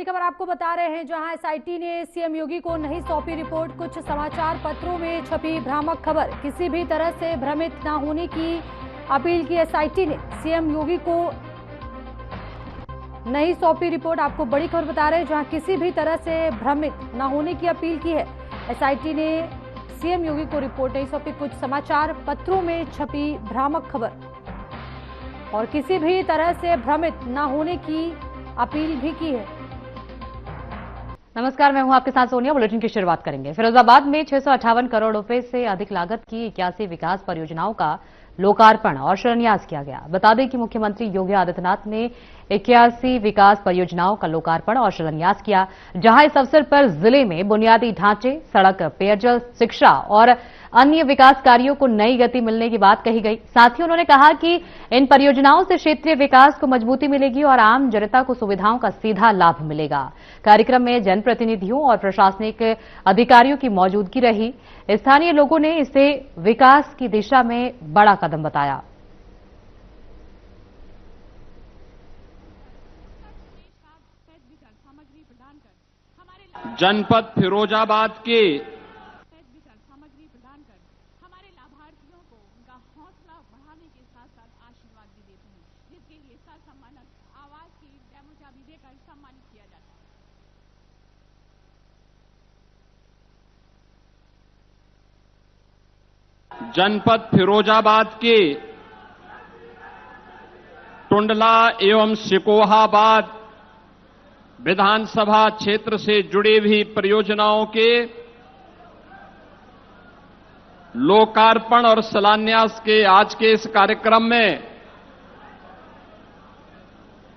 बड़ी खबर आपको बता रहे हैं, जहां एसआईटी ने सीएम योगी को नहीं सौंपी रिपोर्ट। कुछ समाचार पत्रों में छपी भ्रामक खबर, किसी भी तरह से भ्रमित न होने की अपील की एसआईटी ने। सीएम योगी को नहीं सौंपी रिपोर्ट, आपको बड़ी खबर बता रहे हैं, जहां किसी भी तरह से भ्रमित न होने की अपील की है। एसआईटी ने सीएम योगी को रिपोर्ट नहीं सौंपी। कुछ समाचार पत्रों में छपी भ्रामक खबर और किसी भी तरह से भ्रमित न होने की अपील भी की है। नमस्कार, मैं हूं आपके साथ सोनिया। बुलेटिन की शुरुआत करेंगे। फिरोजाबाद में 658 करोड़ रुपए से अधिक लागत की 81 विकास परियोजनाओं का लोकार्पण और शिलान्यास किया गया। बता दें कि मुख्यमंत्री योगी आदित्यनाथ ने 81 विकास परियोजनाओं का लोकार्पण और शिलान्यास किया, जहां इस अवसर पर जिले में बुनियादी ढांचे, सड़क, पेयजल, शिक्षा और अन्य विकास कार्यों को नई गति मिलने की बात कही गई। साथ ही उन्होंने कहा कि इन परियोजनाओं से क्षेत्रीय विकास को मजबूती मिलेगी और आम जनता को सुविधाओं का सीधा लाभ मिलेगा। कार्यक्रम में जनप्रतिनिधियों और प्रशासनिक अधिकारियों की मौजूदगी रही। स्थानीय लोगों ने इसे विकास की दिशा में बड़ा कदम बताया। जनपद फिरोजाबाद के सामग्री प्रदान कर हमारे लाभार्थियों को उनका हौसला बढ़ाने के साथ साथ आशीर्वाद भी देते हैं, जिसके लिए सम्मानक आवास की डेमो चाबी देकर सम्मानित किया जाता है। जनपद फिरोजाबाद के टुंडला एवं सिकोहाबाद विधानसभा क्षेत्र से जुड़ी हुई परियोजनाओं के लोकार्पण और शिलान्यास के आज के इस कार्यक्रम में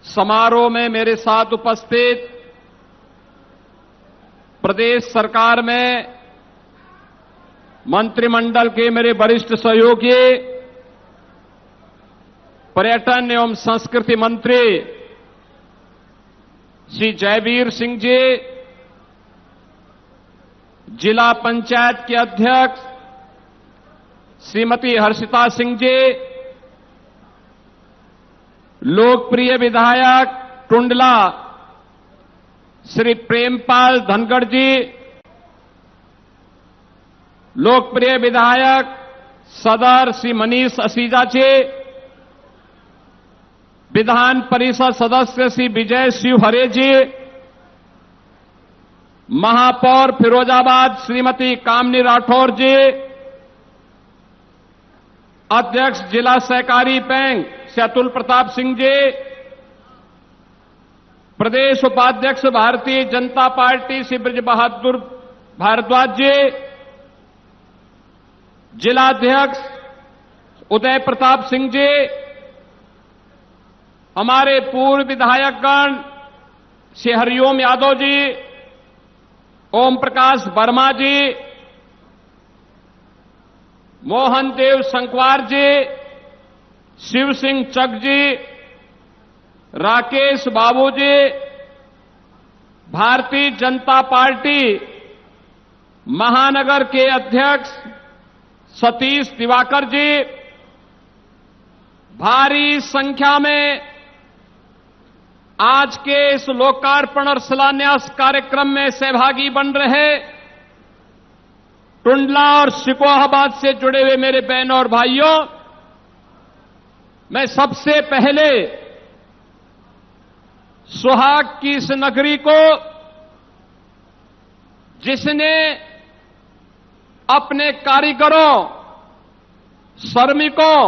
समारोह में मेरे साथ उपस्थित प्रदेश सरकार में मंत्रिमंडल के मेरे वरिष्ठ सहयोगी, पर्यटन एवं संस्कृति मंत्री श्री जयवीर सिंह जी, जिला पंचायत के अध्यक्ष श्रीमती हर्षिता सिंह जी, लोकप्रिय विधायक टुंडला श्री प्रेमपाल धनखड़ जी, लोकप्रिय विधायक सदर श्री मनीष असीजा जी, विधान परिषद सदस्य श्री विजय शिवहरे जी, महापौर फिरोजाबाद श्रीमती कामनी राठौर जी, अध्यक्ष जिला सहकारी बैंक श्री अतुल प्रताप सिंह जी, प्रदेश उपाध्यक्ष भारतीय जनता पार्टी श्री ब्रज बहादुर भारद्वाज जी, जिलाध्यक्ष उदय प्रताप सिंह जी, हमारे पूर्व विधायकगण श्री हरिओम यादव जी, ओम प्रकाश वर्मा जी, मोहन देव संकवार जी, शिव सिंह चक जी, राकेश बाबू जी, भारतीय जनता पार्टी महानगर के अध्यक्ष सतीश दिवाकर जी, भारी संख्या में आज के इस लोकार्पण और शिलान्यास कार्यक्रम में सहभागी बन रहे टुंडला और सिकोहाबाद से जुड़े हुए मेरे बहनों और भाइयों, मैं सबसे पहले सुहाग की इस नगरी को, जिसने अपने कारीगरों, श्रमिकों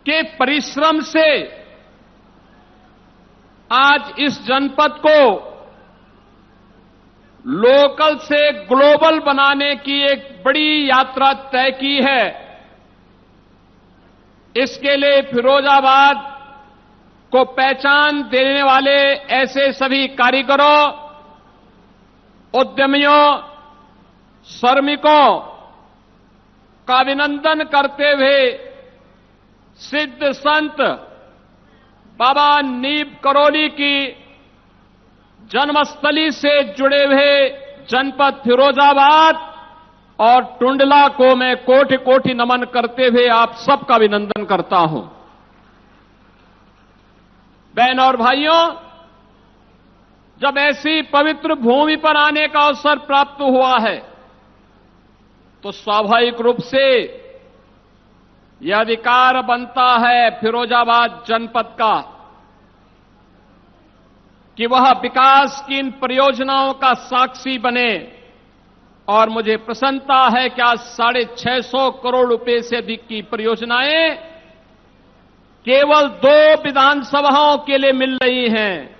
के परिश्रम से आज इस जनपद को लोकल से ग्लोबल बनाने की एक बड़ी यात्रा तय की है। इसके लिए फिरोजाबाद को पहचान देने वाले ऐसे सभी कारीगरों, उद्यमियों, श्रमिकों का अभिनंदन करते हुए सिद्ध संत बाबा नीब करोली की जन्मस्थली से जुड़े हुए जनपद फिरोजाबाद और टुंडला को मैं कोटि कोटि नमन करते हुए आप सबका अभिनंदन करता हूं। बहन और भाइयों, जब ऐसी पवित्र भूमि पर आने का अवसर प्राप्त हुआ है तो स्वाभाविक रूप से यह अधिकार बनता है फिरोजाबाद जनपद का कि वह विकास की इन परियोजनाओं का साक्षी बने। और मुझे प्रसन्नता है कि आज 650 करोड़ रुपए से अधिक की परियोजनाएं केवल 2 विधानसभाओं के लिए मिल रही हैं,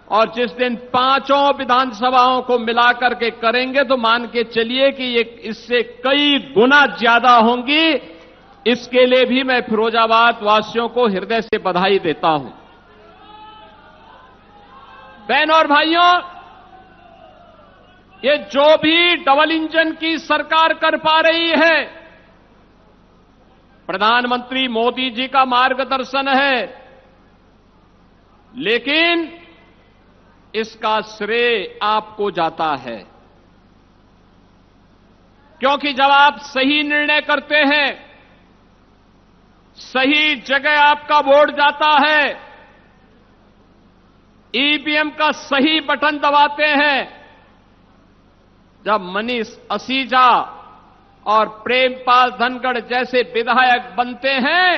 और जिस दिन 5 विधानसभाओं को मिलाकर के करेंगे तो मान के चलिए कि ये इससे कई गुना ज्यादा होंगी। इसके लिए भी मैं फिरोजाबाद वासियों को हृदय से बधाई देता हूं। बहन और भाइयों, ये जो भी डबल इंजन की सरकार कर पा रही है, प्रधानमंत्री मोदी जी का मार्गदर्शन है, लेकिन इसका श्रेय आपको जाता है, क्योंकि जब आप सही निर्णय करते हैं, सही जगह आपका वोट जाता है, ईवीएम का सही बटन दबाते हैं, जब मनीष असीजा और प्रेमपाल धनखड़ जैसे विधायक बनते हैं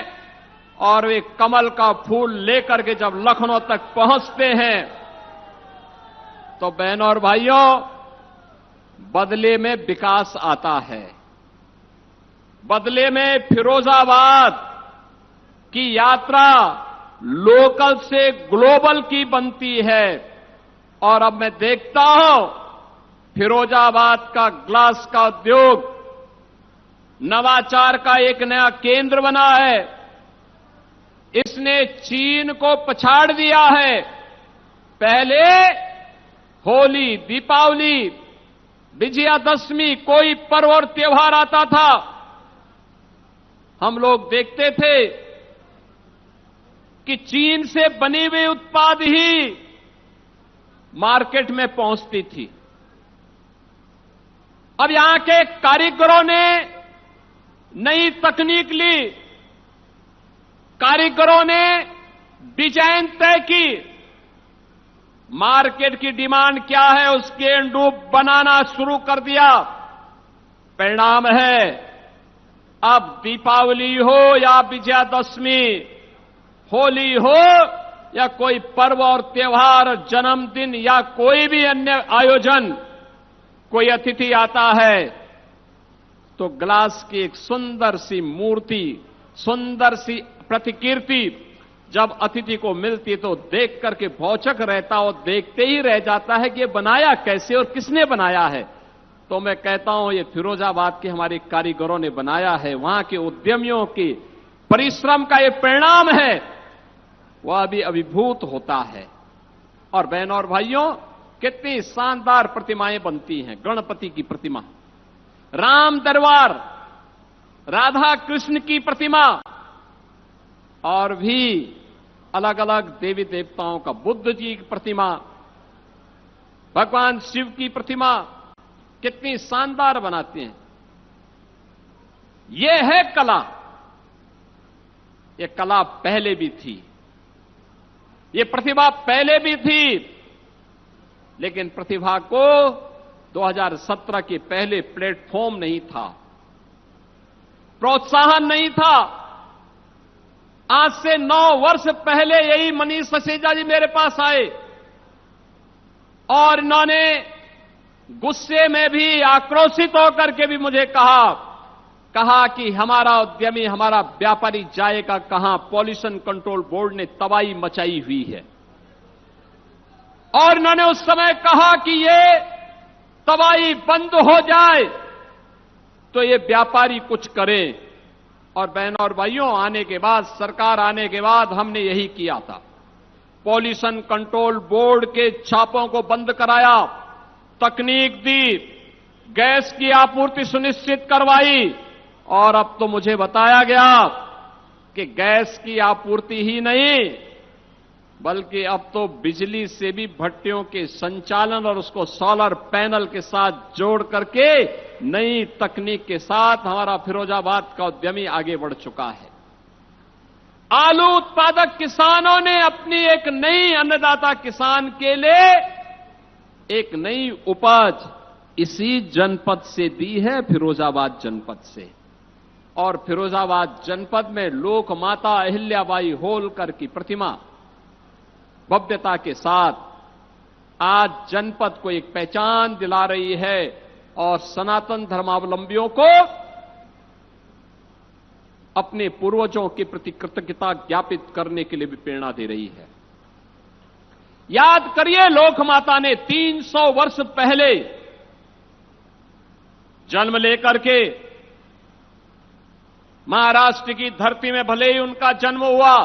और वे कमल का फूल लेकर के जब लखनऊ तक पहुंचते हैं, तो बहनों और भाइयों, बदले में विकास आता है। बदले में फिरोजाबाद की यात्रा लोकल से ग्लोबल की बनती है। और अब मैं देखता हूं फिरोजाबाद का ग्लास का उद्योग नवाचार का एक नया केंद्र बना है। इसने चीन को पछाड़ दिया है। पहले होली, दीपावली, विजयादशमी कोई पर्व और त्योहार आता था, हम लोग देखते थे कि चीन से बने हुए उत्पाद ही मार्केट में पहुंचती थी। अब यहां के कारीगरों ने नई तकनीक ली, कारीगरों ने डिजाइन तय की, मार्केट की डिमांड क्या है उसके अनुरूप बनाना शुरू कर दिया। परिणाम है अब दीपावली हो या विजयादशमी, होली हो या कोई पर्व और त्योहार, जन्मदिन या कोई भी अन्य आयोजन, कोई अतिथि आता है तो ग्लास की एक सुंदर सी मूर्ति, सुंदर सी प्रतिकृति जब अतिथि को मिलती तो देख करके भौचक रहता और देखते ही रह जाता है कि ये बनाया कैसे और किसने बनाया है। तो मैं कहता हूं ये फिरोजाबाद के हमारे कारीगरों ने बनाया है, वहां के उद्यमियों के परिश्रम का ये परिणाम है, वह भी अभिभूत होता है। और बहनों और भाइयों, कितनी शानदार प्रतिमाएं बनती हैं। गणपति की प्रतिमा, राम दरबार, राधा कृष्ण की प्रतिमा, और भी अलग अलग देवी देवताओं का, बुद्ध जी की प्रतिमा, भगवान शिव की प्रतिमा, कितनी शानदार बनाते हैं। यह है कला। यह कला पहले भी थी, ये प्रतिभा पहले भी थी, लेकिन प्रतिभा को 2017 के पहले प्लेटफॉर्म नहीं था, प्रोत्साहन नहीं था। आज से 9 वर्ष पहले यही मनीष असीजा जी मेरे पास आए और इन्होंने गुस्से में भी, आक्रोशित होकर के भी मुझे कहा कि हमारा उद्यमी, हमारा व्यापारी जाएगा कहां, पॉल्यूशन कंट्रोल बोर्ड ने तबाही मचाई हुई है। और इन्होंने उस समय कहा कि ये तबाही बंद हो जाए तो ये व्यापारी कुछ करें। और बहनों और भाइयों, आने के बाद, सरकार आने के बाद हमने यही किया था। पॉल्यूशन कंट्रोल बोर्ड के छापों को बंद कराया, तकनीक दी, गैस की आपूर्ति सुनिश्चित करवाई, और अब तो मुझे बताया गया कि गैस की आपूर्ति ही नहीं बल्कि अब तो बिजली से भी भट्टियों के संचालन और उसको सोलर पैनल के साथ जोड़ करके नई तकनीक के साथ हमारा फिरोजाबाद का उद्यमी आगे बढ़ चुका है। आलू उत्पादक किसानों ने अपनी एक नई अन्नदाता किसान के लिए एक नई उपज इसी जनपद से दी है, फिरोजाबाद जनपद से। और फिरोजाबाद जनपद में लोक माता अहिल्याबाई होलकर की प्रतिमा भव्यता के साथ आज जनपद को एक पहचान दिला रही है और सनातन धर्मावलंबियों को अपने पूर्वजों के प्रति कृतज्ञता ज्ञापित करने के लिए भी प्रेरणा दे रही है। याद करिए, लोक माता ने 300 वर्ष पहले जन्म लेकर के महाराष्ट्र की धरती में भले ही उनका जन्म हुआ,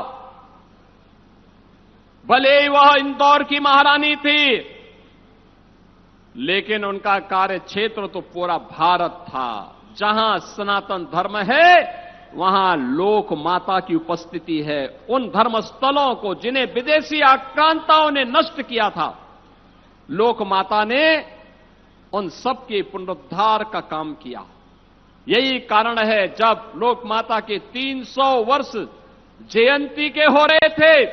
भले ही वह इंदौर की महारानी थी, लेकिन उनका कार्य क्षेत्र तो पूरा भारत था। जहां सनातन धर्म है वहां लोक माता की उपस्थिति है। उन धर्म स्थलों को जिन्हें विदेशी आक्रांताओं ने नष्ट किया था, लोक माता ने उन सबके पुनरुद्धार का काम किया। यही कारण है जब लोक माता के 300 वर्ष जयंती के हो रहे थे,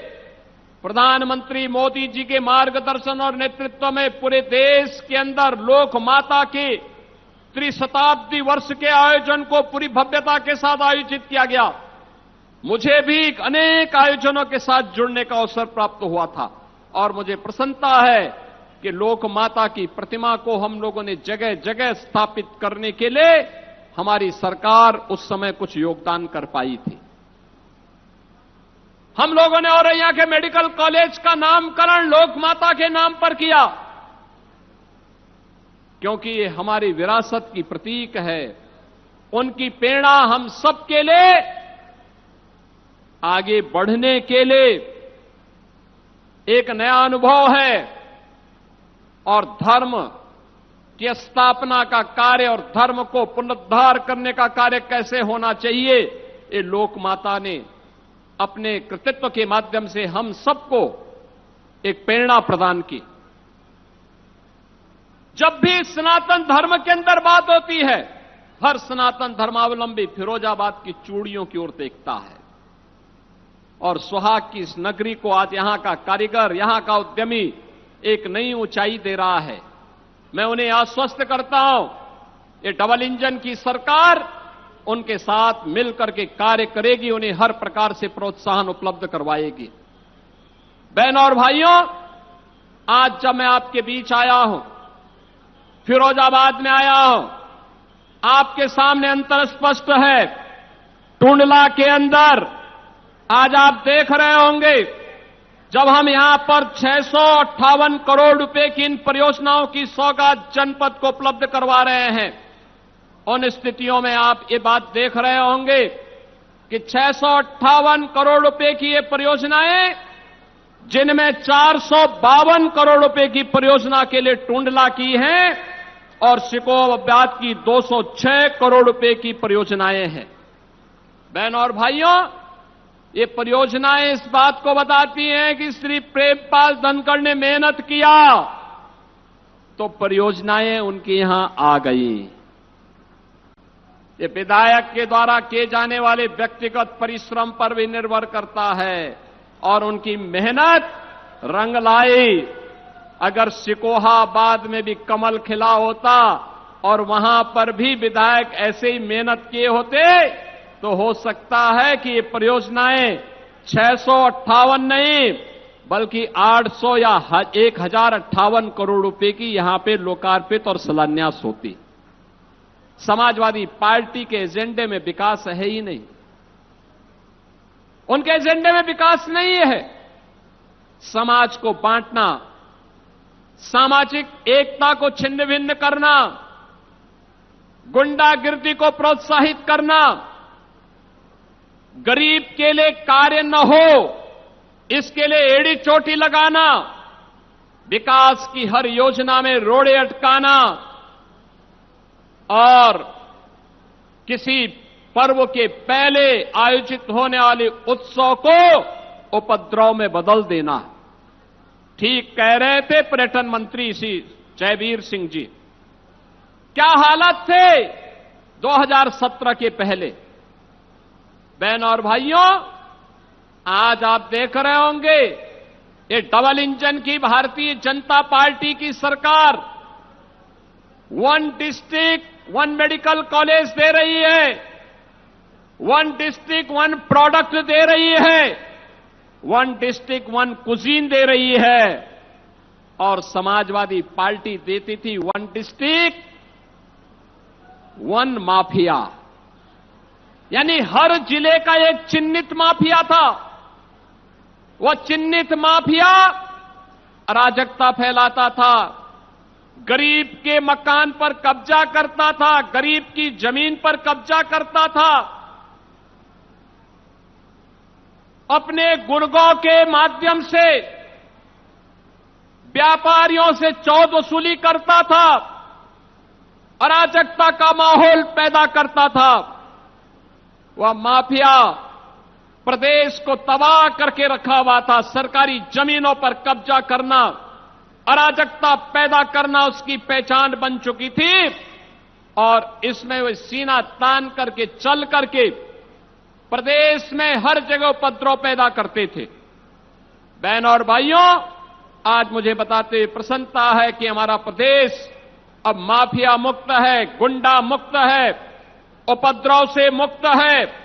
प्रधानमंत्री मोदी जी के मार्गदर्शन और नेतृत्व में पूरे देश के अंदर लोक माता के त्रिशताब्दी वर्ष के आयोजन को पूरी भव्यता के साथ आयोजित किया गया। मुझे भी अनेक आयोजनों के साथ जुड़ने का अवसर प्राप्त हुआ था और मुझे प्रसन्नता है कि लोक माता की प्रतिमा को हम लोगों ने जगह जगह स्थापित करने के लिए हमारी सरकार उस समय कुछ योगदान कर पाई थी। हम लोगों ने औरैया के मेडिकल कॉलेज का नामकरण लोक माता के नाम पर किया, क्योंकि ये हमारी विरासत की प्रतीक है। उनकी प्रेरणा हम सबके लिए आगे बढ़ने के लिए एक नया अनुभव है और धर्म की स्थापना का कार्य और धर्म को पुनरुद्धार करने का कार्य कैसे होना चाहिए, ये लोक माता ने अपने कृतित्व के माध्यम से हम सबको एक प्रेरणा प्रदान की। जब भी सनातन धर्म के अंदर बात होती है, हर सनातन धर्मावलंबी फिरोजाबाद की चूड़ियों की ओर देखता है और सुहाग की इस नगरी को आज यहां का कारीगर, यहां का उद्यमी एक नई ऊंचाई दे रहा है। मैं उन्हें आश्वस्त करता हूं, ये डबल इंजन की सरकार उनके साथ मिलकर के कार्य करेगी, उन्हें हर प्रकार से प्रोत्साहन उपलब्ध करवाएगी। बहनों और भाइयों, आज जब मैं आपके बीच आया हूं, फिरोजाबाद में आया हूं, आपके सामने अंतर स्पष्ट है। टुंडला के अंदर आज आप देख रहे होंगे, जब हम यहां पर 658 करोड़ रुपए की इन परियोजनाओं की सौगात जनपद को उपलब्ध करवा रहे हैं, उन स्थितियों में आप ये बात देख रहे होंगे कि 658 करोड़ रुपए की ये परियोजनाएं, जिनमें 452 करोड़ रुपए की परियोजना के लिए टुंडला की हैं और सिकोबाद की 206 करोड़ रुपए की परियोजनाएं हैं। बहनों और भाइयों, ये परियोजनाएं इस बात को बताती हैं कि श्री प्रेमपाल धनखड़ ने मेहनत किया तो परियोजनाएं उनके यहां आ गई। ये विधायक के द्वारा किए जाने वाले व्यक्तिगत परिश्रम पर भी निर्भर करता है और उनकी मेहनत रंग लाई। अगर सिकोहाबाद में भी कमल खिला होता और वहां पर भी विधायक ऐसे ही मेहनत किए होते तो हो सकता है कि ये परियोजनाएं 658 नहीं बल्कि 800 या 1058 करोड़ रुपए की यहां पे लोकार्पित और शिलान्यास होती। समाजवादी पार्टी के एजेंडे में विकास है ही नहीं, उनके एजेंडे में विकास नहीं है। समाज को बांटना, सामाजिक एकता को छिन्न भिन्न करना, गुंडागिर्दी को प्रोत्साहित करना, गरीब के लिए कार्य न हो इसके लिए एड़ी चोटी लगाना, विकास की हर योजना में रोड़े अटकाना और किसी पर्व के पहले आयोजित होने वाले उत्सव को उपद्रव में बदल देना। ठीक कह रहे थे पर्यटन मंत्री श्री जयवीर सिंह जी। क्या हालत थे 2017 के पहले। बहनों और भाइयों, आज आप देख रहे होंगे ये डबल इंजन की भारतीय जनता पार्टी की सरकार 1 डिस्ट्रिक्ट 1 मेडिकल कॉलेज दे रही है, 1 डिस्ट्रिक्ट 1 प्रोडक्ट दे रही है, 1 डिस्ट्रिक्ट 1 कुजीन दे रही है। और समाजवादी पार्टी देती थी 1 डिस्ट्रिक्ट 1 माफिया, यानी हर जिले का एक चिन्हित माफिया था। वह चिन्हित माफिया अराजकता फैलाता था, गरीब के मकान पर कब्जा करता था, गरीब की जमीन पर कब्जा करता था, अपने गुर्गों के माध्यम से व्यापारियों से चौध वसूली करता था, अराजकता का माहौल पैदा करता था। वह माफिया प्रदेश को तबाह करके रखा हुआ था। सरकारी जमीनों पर कब्जा करना, अराजकता पैदा करना उसकी पहचान बन चुकी थी। और इसमें वे सीना तान करके चल करके प्रदेश में हर जगह उपद्रव पैदा करते थे। बहनों और भाइयों, आज मुझे बताते हुए प्रसन्नता है कि हमारा प्रदेश अब माफिया मुक्त है, गुंडा मुक्त है, उपद्रव से मुक्त है।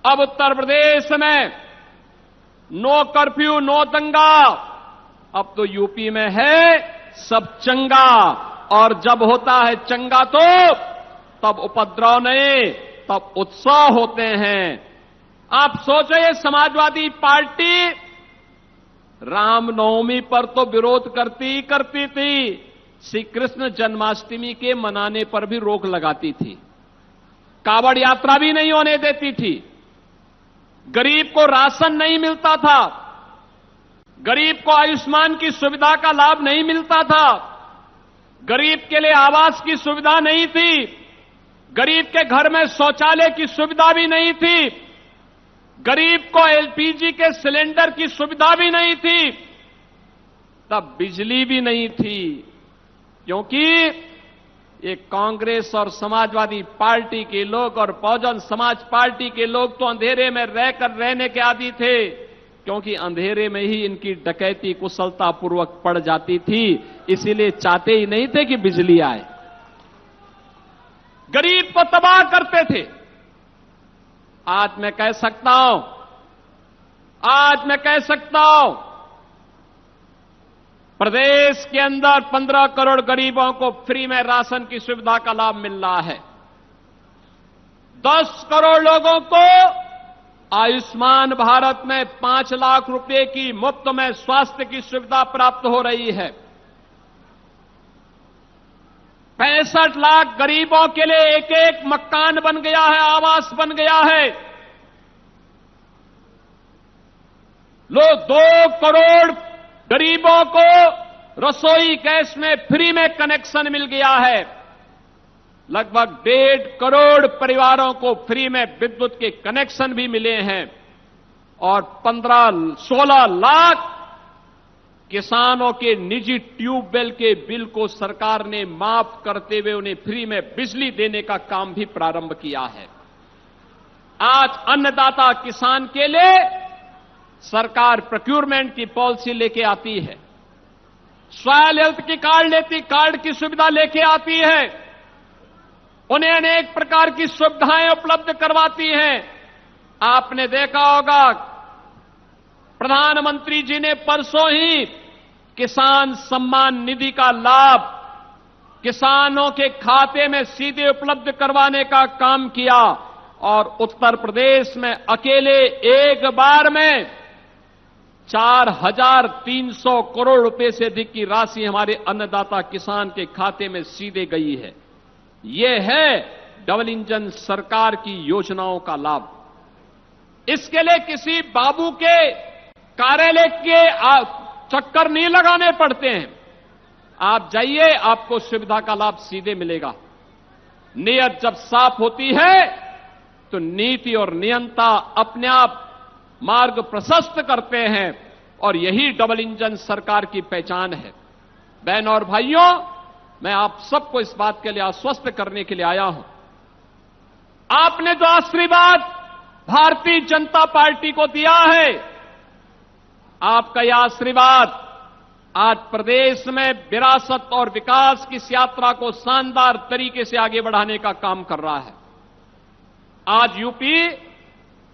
अब उत्तर प्रदेश में नो कर्फ्यू, नो दंगा। अब तो यूपी में है सब चंगा, और जब होता है चंगा तो तब उपद्रव नहीं, तब उत्साह होते हैं। आप सोचिए, समाजवादी पार्टी रामनवमी पर तो विरोध करती थी, श्री कृष्ण जन्माष्टमी के मनाने पर भी रोक लगाती थी, कावड़ यात्रा भी नहीं होने देती थी, गरीब को राशन नहीं मिलता था, गरीब को आयुष्मान की सुविधा का लाभ नहीं मिलता था, गरीब के लिए आवास की सुविधा नहीं थी, गरीब के घर में शौचालय की सुविधा भी नहीं थी, गरीब को एलपीजी के सिलेंडर की सुविधा भी नहीं थी, तब बिजली भी नहीं थी। क्योंकि ये कांग्रेस और समाजवादी पार्टी के लोग और बहुजन समाज पार्टी के लोग तो अंधेरे में रहकर रहने के आदी थे, क्योंकि अंधेरे में ही इनकी डकैती कुशलतापूर्वक पड़ जाती थी, इसीलिए चाहते ही नहीं थे कि बिजली आए। गरीब को तबाह करते थे। आज मैं कह सकता हूं, प्रदेश के अंदर 15 करोड़ गरीबों को फ्री में राशन की सुविधा का लाभ मिल रहा है। 10 करोड़ लोगों को आयुष्मान भारत में 5 लाख रुपए की मुफ्त में स्वास्थ्य की सुविधा प्राप्त हो रही है। 65 लाख गरीबों के लिए एक मकान बन गया है, आवास बन गया है। 2 करोड़ गरीबों को रसोई गैस में फ्री में कनेक्शन मिल गया है। लगभग 1.5 करोड़ परिवारों को फ्री में विद्युत के कनेक्शन भी मिले हैं और 15-16 लाख किसानों के निजी ट्यूबवेल के बिल को सरकार ने माफ करते हुए उन्हें फ्री में बिजली देने का काम भी प्रारंभ किया है। आज अन्नदाता किसान के लिए सरकार प्रोक्यूरमेंट की पॉलिसी लेके आती है, सॉयल हेल्थ की कार्ड की सुविधा लेके आती है, उन्हें अनेक प्रकार की सुविधाएं उपलब्ध करवाती हैं। आपने देखा होगा प्रधानमंत्री जी ने परसों ही किसान सम्मान निधि का लाभ किसानों के खाते में सीधे उपलब्ध करवाने का काम किया और उत्तर प्रदेश में अकेले एक बार में 4,300 करोड़ रुपए से अधिक की राशि हमारे अन्नदाता किसान के खाते में सीधे गई है। यह है डबल इंजन सरकार की योजनाओं का लाभ। इसके लिए किसी बाबू के कार्यालय के चक्कर नहीं लगाने पड़ते हैं। आप जाइए, आपको सुविधा का लाभ सीधे मिलेगा। नीयत जब साफ होती है तो नीति और नियंता अपने आप मार्ग प्रशस्त करते हैं और यही डबल इंजन सरकार की पहचान है। बहनों और भाइयों, मैं आप सबको इस बात के लिए आश्वस्त करने के लिए आया हूं। आपने जो आशीर्वाद भारतीय जनता पार्टी को दिया है। आपका यह आशीर्वाद आज प्रदेश में विरासत और विकास की इस यात्रा को शानदार तरीके से आगे बढ़ाने का काम कर रहा है। आज यूपी,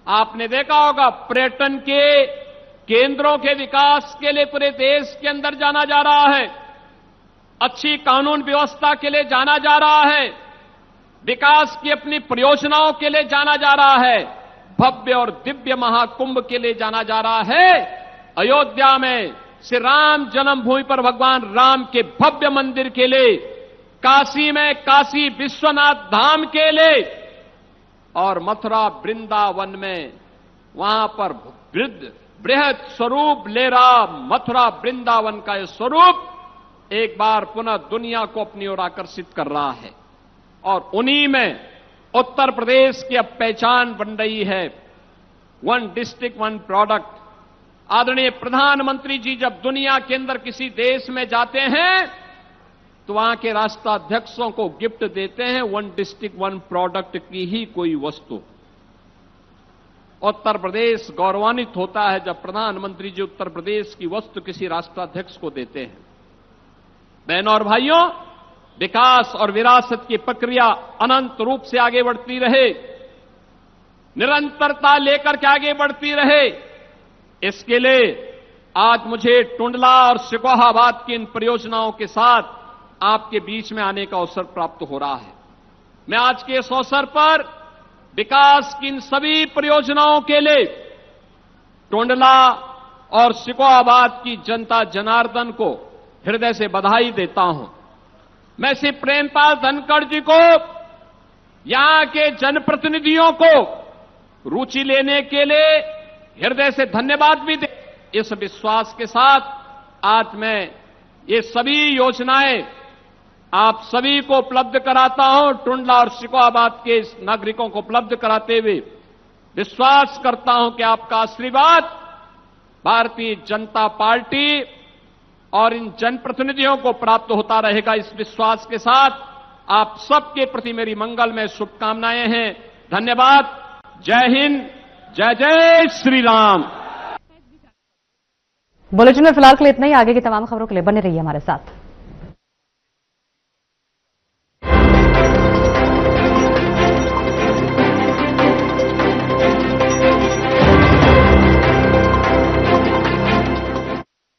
आपने देखा होगा, पर्यटन के केंद्रों के विकास के लिए पूरे देश के अंदर जाना जा रहा है। अच्छी कानून व्यवस्था के लिए जाना जा रहा है। विकास की अपनी परियोजनाओं के लिए जाना जा रहा है। भव्य और दिव्य महाकुंभ के लिए जाना जा रहा है। अयोध्या में श्री राम जन्मभूमि पर भगवान राम के भव्य मंदिर के लिए, काशी में काशी विश्वनाथ धाम के लिए, और मथुरा वृंदावन में वहां पर बृहद स्वरूप ले रहा मथुरा वृंदावन का यह स्वरूप एक बार पुनः दुनिया को अपनी ओर आकर्षित कर रहा है। और उन्हीं में उत्तर प्रदेश की अब पहचान बन रही है। One district one product. आदरणीय प्रधानमंत्री जी जब दुनिया के अंदर किसी देश में जाते हैं तो वहां के राष्ट्राध्यक्षों को गिफ्ट देते हैं वन डिस्ट्रिक्ट वन प्रोडक्ट की ही कोई वस्तु। उत्तर प्रदेश गौरवान्वित होता है जब प्रधानमंत्री जी उत्तर प्रदेश की वस्तु किसी राष्ट्राध्यक्ष को देते हैं। बहनों और भाइयों, विकास और विरासत की प्रक्रिया अनंत रूप से आगे बढ़ती रहे, निरंतरता लेकर के आगे बढ़ती रहे। इसके लिए आज मुझे टुंडला और सिकोहाबाद की इन परियोजनाओं के साथ आपके बीच में आने का अवसर प्राप्त हो रहा है। मैं आज के इस अवसर पर विकास की इन सभी परियोजनाओं के लिए टुंडला और सिकोहाबाद की जनता जनार्दन को हृदय से बधाई देता हूं। मैं श्री प्रेमपाल धनखड़ जी को, यहां के जनप्रतिनिधियों को रुचि लेने के लिए हृदय से धन्यवाद भी दे। इस विश्वास के साथ आज मैं ये सभी योजनाएं आप सभी को उपलब्ध कराता हूं। टुंडला और सिकोहाबाद के नागरिकों को उपलब्ध कराते हुए विश्वास करता हूं कि आपका आशीर्वाद भारतीय जनता पार्टी और इन जनप्रतिनिधियों को प्राप्त होता रहेगा। इस विश्वास के साथ आप सबके प्रति मेरी मंगलमय शुभकामनाएं हैं। धन्यवाद। जय हिंद, जय जय श्री राम। बुलेटिन में फिलहाल के लिए इतना ही। आगे की तमाम खबरों के लिए बने रहिए हमारे साथ।